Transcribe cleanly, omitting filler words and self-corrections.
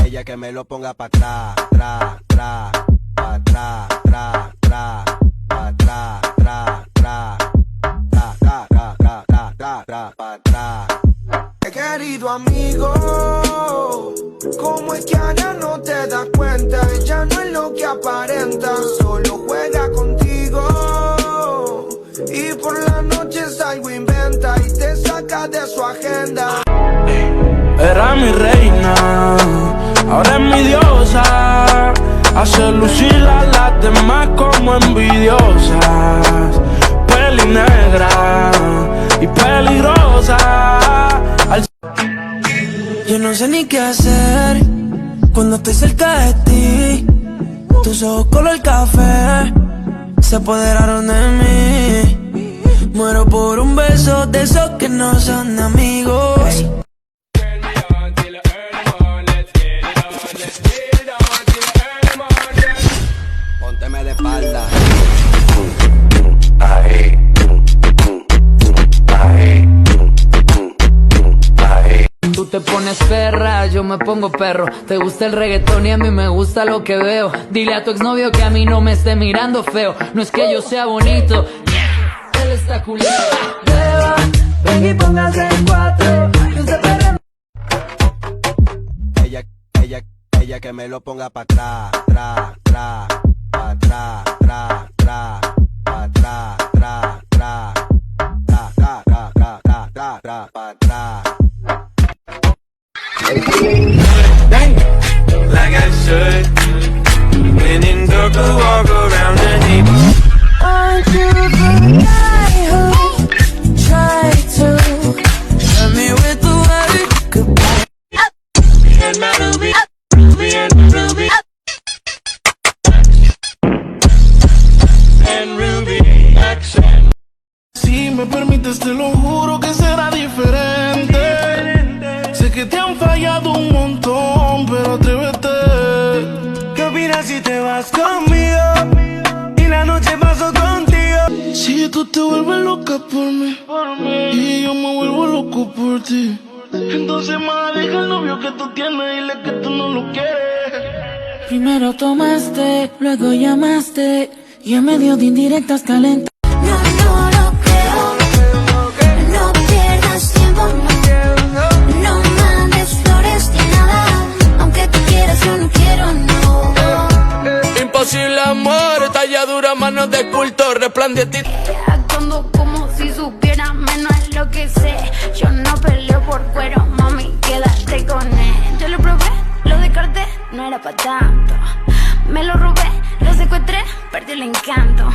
Ella que me lo ponga pa' atrás, tra, tra, pa' atrás, tra, tra, pa' atrás, tra, tra, tra, tra, tra, tra, tra, tra, tra, pa' atrás. Querido amigo, ¿cómo es que ahora no te das cuenta? Ella no es lo que aparenta, solo juega contigo. Y por la noche algo inventa y te saca de su agenda. Era mi reina, ahora es mi diosa. Hace lucir a las demás como envidiosas. Peli negra y peligrosa. Yo no sé ni qué hacer cuando estoy cerca de ti. Tus ojos color café se apoderaron de mí. Muero por un beso de esos que no son amigos. Pónteme de espalda. Tú te pones perra, yo me pongo perro. Te gusta el reggaetón y a mí me gusta lo que veo. Dile a tu exnovio que a mí no me esté mirando feo. No es que yo sea bonito, él está culero. Beba, ven y póngase en cuatro. Ella que me lo ponga pa' atrás, tra, tra, pa' atrás, tra, tra, pa' atrás, tra, tra, tra, tra, tra, tra, tra, tra, tra, pa' atrás. Like I should. When in dark, I walk around the neighborhood. Aren't you the guy who tried to hurt me with the word goodbye? And my Ruby, Ruby and Ruby. And Ruby accent. Si me permites, te lo juro que será diferente. Sé que te han fallado un montón, pero atrévete. ¿Qué opinas si te vas conmigo y la noche paso contigo? Si tú te vuelves loca por mí y yo me vuelvo loco por ti, entonces más deja el novio que tú tienes, dile que tú no lo quieres. Primero tomaste, luego llamaste y en medio de indirectas calentaste. No lo creo, no pierdas tiempo, no mandes flores ni nada, aunque tú quieras yo no quiero, no. Imposible amor, talladura, manos de culto, resplandece. Actuando como si supiera menos es lo que sé. Yo no peleo por cuero, mami, quédate con él. Yo lo probé, lo descarté, no era pa' tanto. Me lo robé, lo secuestré, perdí el encanto.